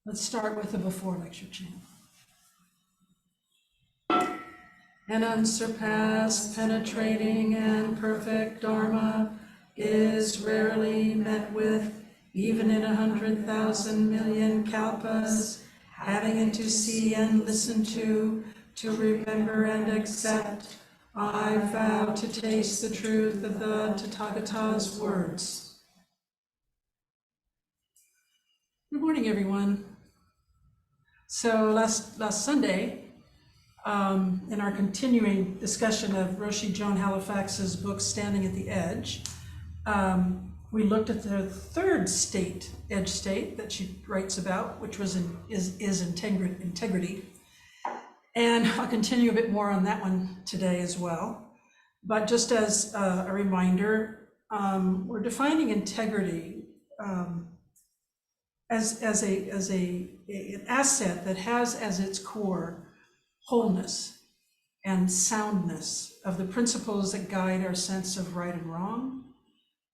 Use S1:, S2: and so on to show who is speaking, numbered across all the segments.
S1: Let's start with the before lecture chant. An unsurpassed, penetrating, and perfect Dharma is rarely met with, even in 100,000 million kalpas, having it to see and listen to remember and accept. I vow to taste the truth of the Tathagata's words. Good morning, everyone. So last Sunday, in our continuing discussion of Roshi Joan Halifax's book, Standing at the Edge, we looked at the third state, edge state, that she writes about, which was is integrity. And I'll continue a bit more on that one today as well. But just as a reminder, we're defining integrity as an asset that has as its core wholeness and soundness of the principles that guide our sense of right and wrong,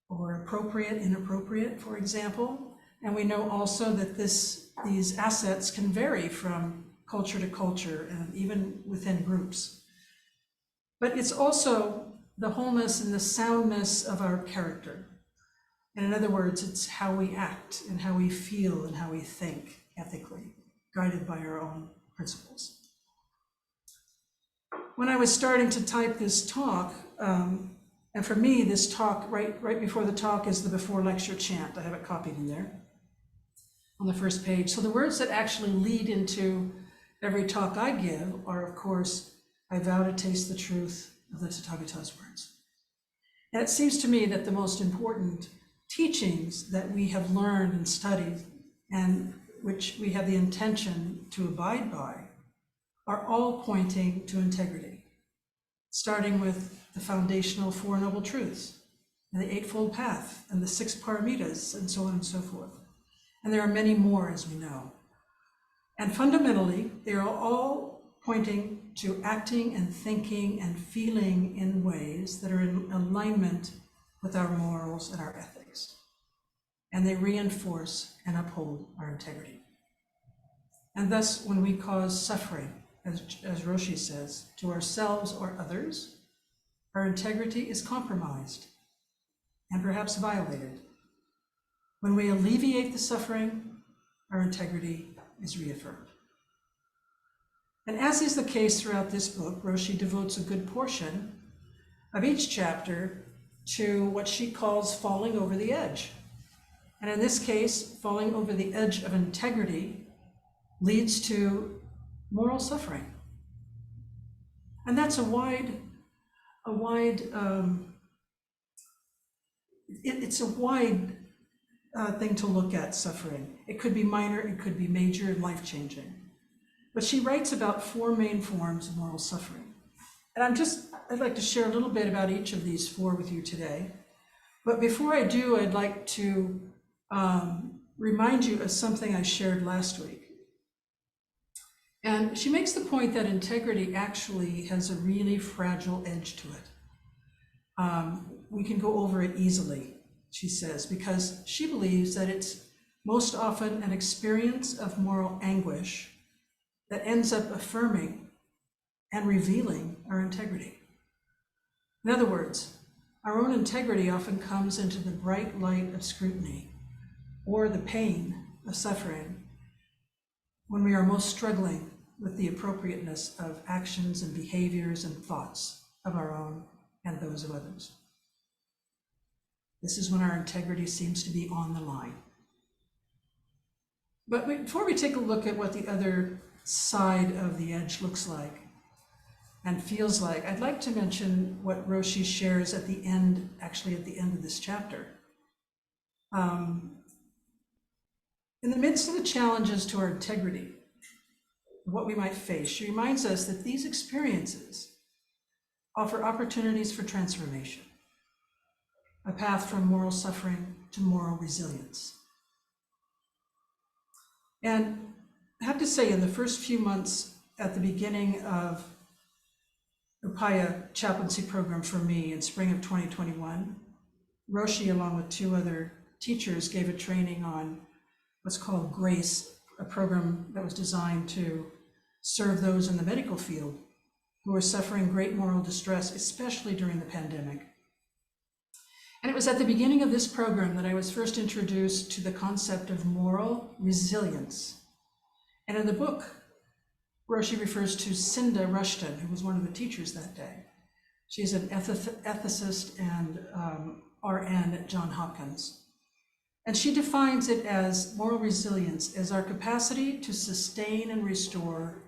S1: or appropriate, inappropriate, for example. And we know also that these assets can vary from culture to culture and even within groups. But it's also the wholeness and the soundness of our character. And in other words, it's how we act and how we feel and how we think ethically, guided by our own principles. When I was starting to type this talk, and for me, this talk, right before the talk is the before lecture chant. I have it copied in there on the first page. So the words that actually lead into every talk I give are, of course, I vow to taste the truth of the Tathagata's words. And it seems to me that the most important teachings that we have learned and studied, and which we have the intention to abide by, are all pointing to integrity, starting with the foundational Four Noble Truths, and the Eightfold Path, and the Six Paramitas, and so on and so forth. And there are many more, as we know. And fundamentally, they are all pointing to acting and thinking and feeling in ways that are in alignment with our morals and our ethics. And they reinforce and uphold our integrity. And thus, when we cause suffering, as Roshi says, to ourselves or others, our integrity is compromised and perhaps violated. When we alleviate the suffering, our integrity is reaffirmed. And as is the case throughout this book, Roshi devotes a good portion of each chapter to what she calls falling over the edge. And in this case, falling over the edge of integrity leads to moral suffering. And that's it's a wide thing to look at, suffering. It could be minor, it could be major and life-changing. But she writes about four main forms of moral suffering. And I'd like to share a little bit about each of these four with you today. But before I do, I'd like to remind you of something I shared last week. And she makes the point that integrity actually has a really fragile edge to it. We can go over it easily, she says, because she believes that it's most often an experience of moral anguish that ends up affirming and revealing our integrity. In other words, our own integrity often comes into the bright light of scrutiny or the pain of suffering when we are most struggling with the appropriateness of actions and behaviors and thoughts of our own and those of others. This is when our integrity seems to be on the line. But before we take a look at what the other side of the edge looks like and feels like, I'd like to mention what Roshi shares at the end, actually at the end of this chapter. In the midst of the challenges to our integrity, what we might face, she reminds us that these experiences offer opportunities for transformation, a path from moral suffering to moral resilience. And I have to say, in the first few months at the beginning of Upaya chaplaincy program for me in spring of 2021, Roshi, along with two other teachers, gave a training on what's called grace a program that was designed to serve those in the medical field who were suffering great moral distress, especially during the pandemic. And it was at the beginning of this program that I was first introduced to the concept of moral resilience. And in the book, Roshi refers to Cinda Rushton, who was one of the teachers that day. She's an ethicist and RN at Johns Hopkins. And she defines it as moral resilience as our capacity to sustain and restore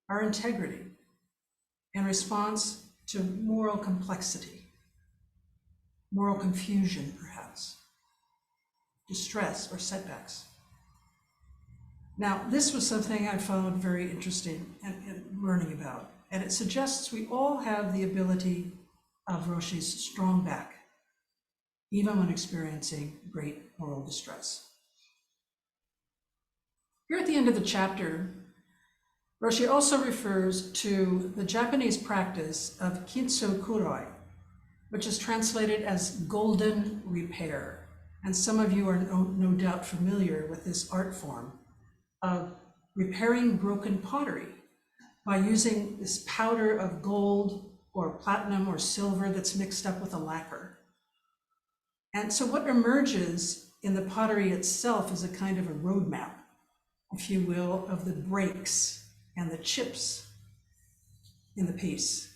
S1: our integrity in response to moral complexity, moral confusion, perhaps, distress or setbacks. Now, this was something I found very interesting in learning about, and it suggests we all have the ability of Roshi's strong back, even when experiencing great moral distress. Here at the end of the chapter, Roshi also refers to the Japanese practice of kintsu kuroi, which is translated as golden repair. And some of you are no doubt familiar with this art form of repairing broken pottery by using this powder of gold or platinum or silver that's mixed up with a lacquer. And so what emerges in the pottery itself is a kind of a roadmap, if you will, of the breaks and the chips in the piece.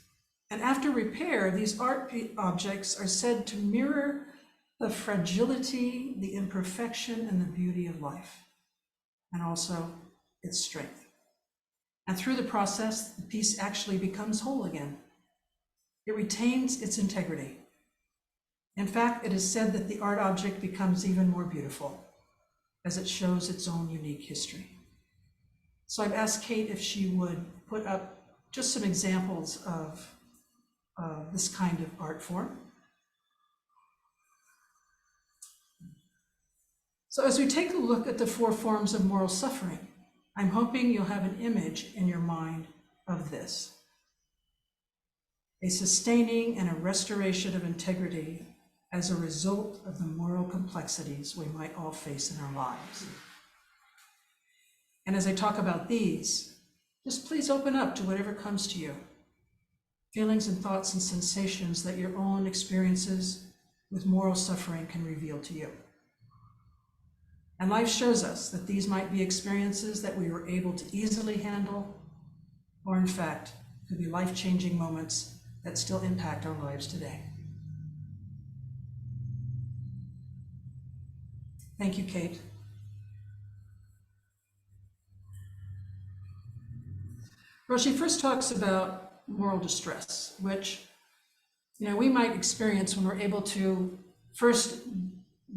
S1: And after repair, these art objects are said to mirror the fragility, the imperfection, and the beauty of life, and also its strength. And through the process, the piece actually becomes whole again. It retains its integrity. In fact, it is said that the art object becomes even more beautiful as it shows its own unique history. So I've asked Kate if she would put up just some examples of this kind of art form. So as we take a look at the 4 forms of moral suffering, I'm hoping you'll have an image in your mind of this: a sustaining and a restoration of integrity as a result of the moral complexities we might all face in our lives. And as I talk about these, just please open up to whatever comes to you, feelings and thoughts and sensations that your own experiences with moral suffering can reveal to you. And life shows us that these might be experiences that we were able to easily handle, or in fact, could be life-changing moments that still impact our lives today. Thank you, Kate. Roshi first talks about moral distress, which we might experience when we're able to first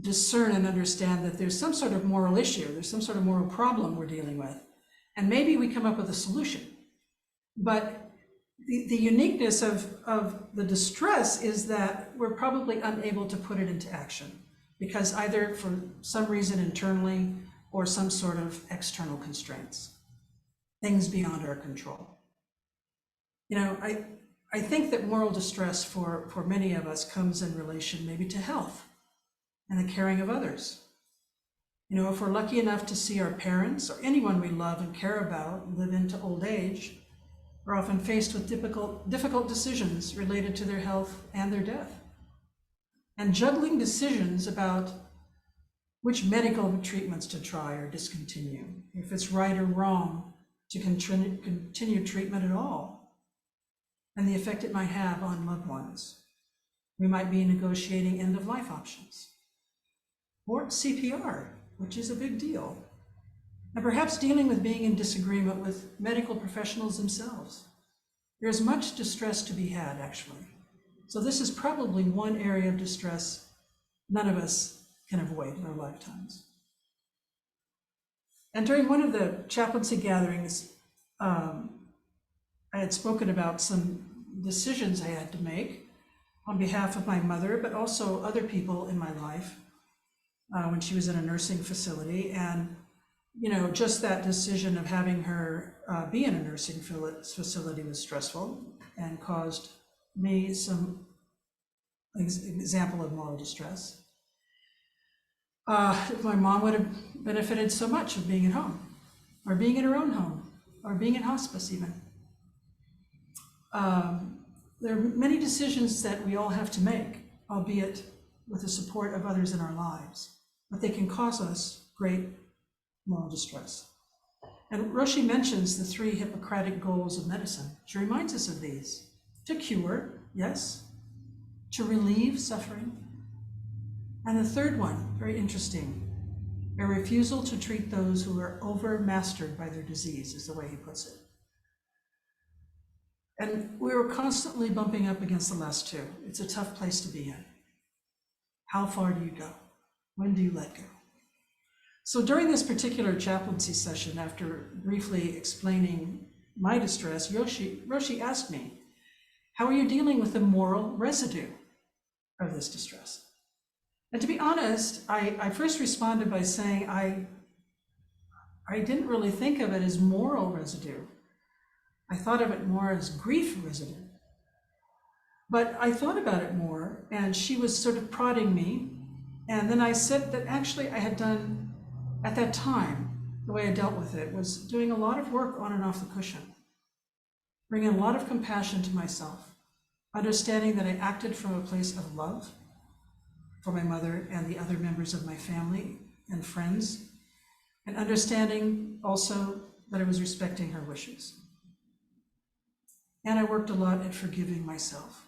S1: discern and understand that there's some sort of moral issue, there's some sort of moral problem we're dealing with, and maybe we come up with a solution. But the uniqueness of the distress is that we're probably unable to put it into action, because either for some reason internally or some sort of external constraints, things beyond our control. I think that moral distress for many of us comes in relation maybe to health and the caring of others. If we're lucky enough to see our parents or anyone we love and care about live into old age, we're often faced with difficult decisions related to their health and their death. And juggling decisions about which medical treatments to try or discontinue, if it's right or wrong to continue treatment at all, and the effect it might have on loved ones. We might be negotiating end-of-life options, or CPR, which is a big deal, and perhaps dealing with being in disagreement with medical professionals themselves. There's much distress to be had, actually. So this is probably one area of distress none of us can avoid in our lifetimes. And during one of the chaplaincy gatherings, I had spoken about some decisions I had to make on behalf of my mother, but also other people in my life when she was in a nursing facility. And, just that decision of having her be in a nursing facility was stressful and caused me some example of moral distress. My mom would have benefited so much of being at home. or being in her own home, or being in hospice even. There are many decisions that we all have to make, albeit with the support of others in our lives, but they can cause us great moral distress. And Roshi mentions the 3 Hippocratic goals of medicine. She reminds us of these. To cure, yes. To relieve suffering. And the third one, very interesting, a refusal to treat those who are overmastered by their disease, is the way he puts it. And we were constantly bumping up against the last 2. It's a tough place to be in. How far do you go? When do you let go? So during this particular chaplaincy session, after briefly explaining my distress, Roshi asked me, how are you dealing with the moral residue of this distress? And to be honest, I first responded by saying I didn't really think of it as moral residue. I thought of it more as grief residue. But I thought about it more, and she was sort of prodding me. And then I said that actually I had done, at that time, the way I dealt with it was doing a lot of work on and off the cushion, bringing a lot of compassion to myself, understanding that I acted from a place of love for my mother and the other members of my family and friends, and understanding also that I was respecting her wishes. And I worked a lot at forgiving myself,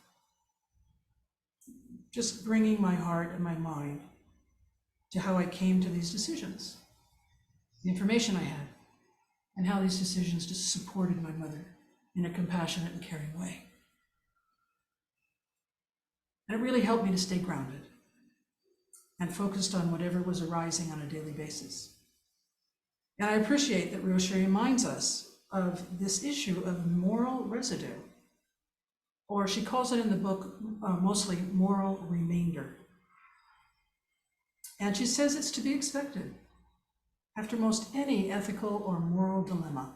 S1: just bringing my heart and my mind to how I came to these decisions, the information I had, and how these decisions just supported my mother in a compassionate and caring way. And it really helped me to stay grounded and focused on whatever was arising on a daily basis. And I appreciate that Roshi reminds us of this issue of moral residue, or she calls it in the book mostly moral remainder. And she says it's to be expected after most any ethical or moral dilemma.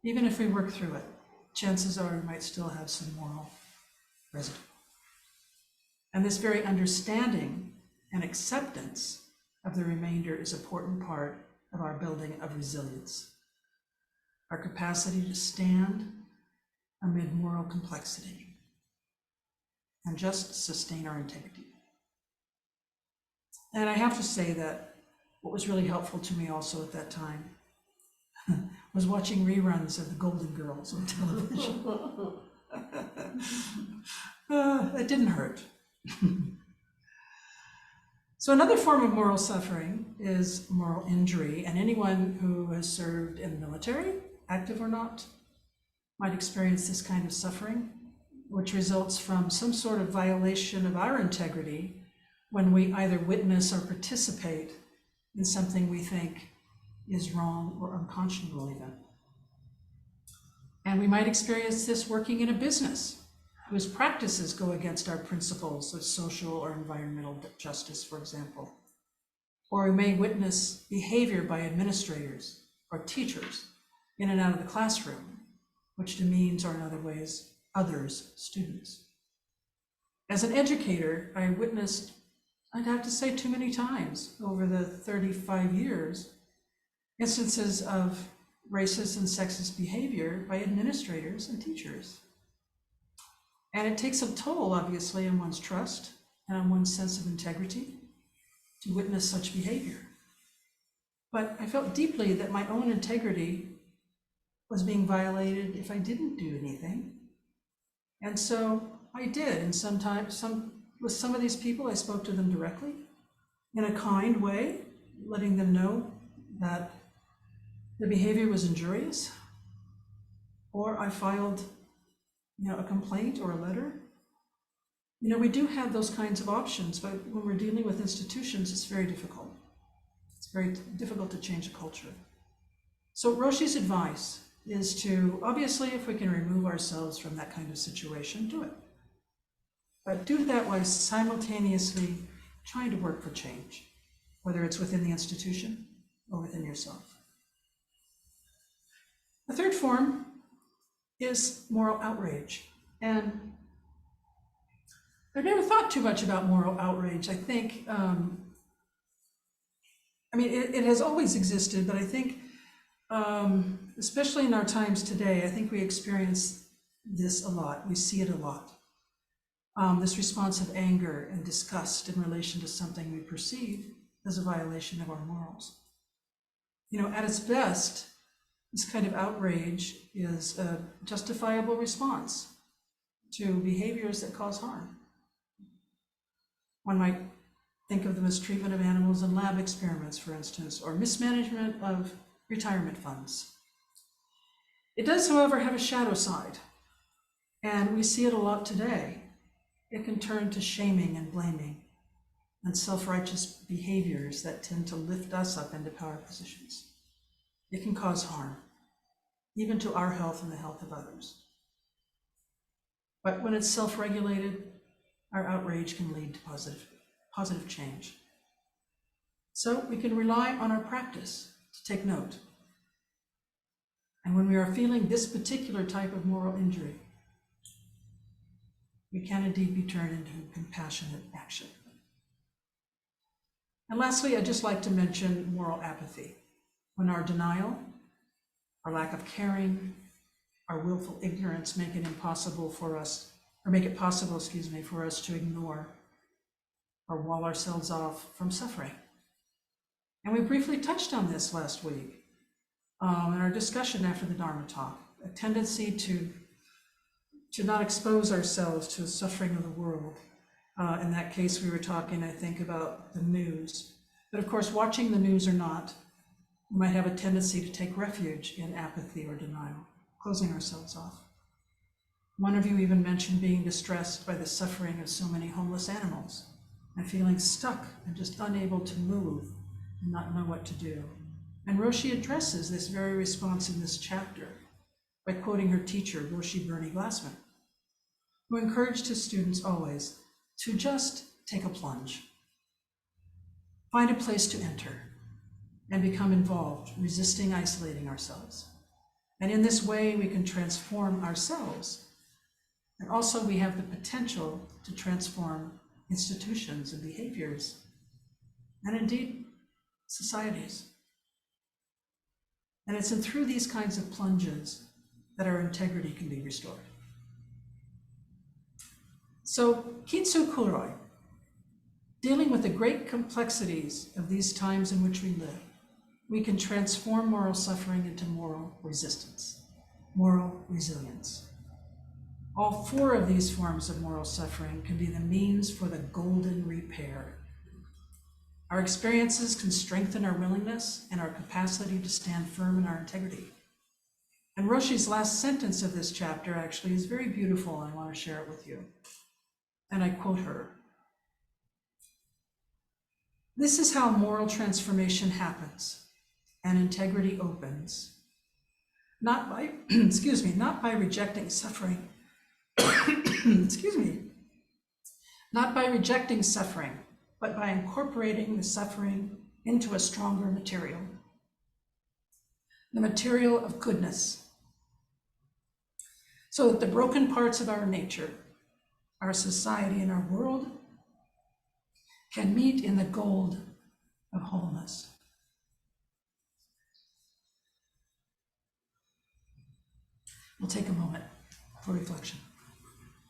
S1: Even if we work through it, chances are we might still have some moral residue. And this very understanding and acceptance of the remainder is an important part of our building of resilience, our capacity to stand amid moral complexity and just sustain our integrity. And I have to say that what was really helpful to me also at that time was watching reruns of the Golden Girls on television. It didn't hurt. So another form of moral suffering is moral injury, and anyone who has served in the military, active or not, might experience this kind of suffering, which results from some sort of violation of our integrity when we either witness or participate in something we think is wrong or unconscionable even. And we might experience this working in a business whose practices go against our principles of social or environmental justice, for example. Or we may witness behavior by administrators or teachers in and out of the classroom, which demeans, or in other ways, others, students. As an educator, I witnessed, I'd have to say too many times over the 35 years, instances of racist and sexist behavior by administrators and teachers. And it takes a toll, obviously, on one's trust and on one's sense of integrity to witness such behavior. But I felt deeply that my own integrity was being violated if I didn't do anything. And so I did, and sometimes with some of these people, I spoke to them directly in a kind way, letting them know that the behavior was injurious, or I filed a complaint or a letter. We do have those kinds of options, but when we're dealing with institutions, it's very difficult. It's very difficult to change a culture. So Roshi's advice is to, obviously, if we can remove ourselves from that kind of situation, do it. But do that while simultaneously trying to work for change, whether it's within the institution or within yourself. The third form is moral outrage. And I've never thought too much about moral outrage. I think, it has always existed, but I think Especially in our times today, I think we experience this a lot. We see it a lot. This response of anger and disgust in relation to something we perceive as a violation of our morals. You know, at its best, this kind of outrage is a justifiable response to behaviors that cause harm. One might think of the mistreatment of animals in lab experiments, for instance, or mismanagement of retirement funds. It does, however, have a shadow side, and we see it a lot today. It can turn to shaming and blaming and self-righteous behaviors that tend to lift us up into power positions. It can cause harm, even to our health and the health of others. But when it's self-regulated, our outrage can lead to positive change. So we can rely on our practice to take note. And when we are feeling this particular type of moral injury, we can indeed be turned into compassionate action. And lastly, I'd just like to mention moral apathy. When our denial, our lack of caring, our willful ignorance make it possible for us to ignore or wall ourselves off from suffering. And we briefly touched on this last week in our discussion after the Dharma talk, a tendency to not expose ourselves to the suffering of the world. In that case, we were talking, I think, about the news. But of course, watching the news or not, we might have a tendency to take refuge in apathy or denial, closing ourselves off. One of you even mentioned being distressed by the suffering of so many homeless animals and feeling stuck and just unable to move and not know what to do. And Roshi addresses this very response in this chapter by quoting her teacher, Roshi Bernie Glassman, who encouraged his students always to just take a plunge, find a place to enter, and become involved, resisting isolating ourselves. And in this way, we can transform ourselves. And also we have the potential to transform institutions and behaviors, and indeed societies. And it's through these kinds of plunges that our integrity can be restored. So Kitsu Kuroi, dealing with the great complexities of these times in which we live, we can transform moral suffering into moral resistance, moral resilience. All four of these forms of moral suffering can be the means for the golden repair. Our experiences can strengthen our willingness and our capacity to stand firm in our integrity. And Roshi's last sentence of this chapter actually is very beautiful, and I want to share it with you. And I quote her. "This is how moral transformation happens and integrity opens, not by, not by rejecting suffering, not by rejecting suffering, but by incorporating the suffering into a stronger material, the material of goodness, so that the broken parts of our nature, our society, and our world can meet in the gold of wholeness." We'll take a moment for reflection.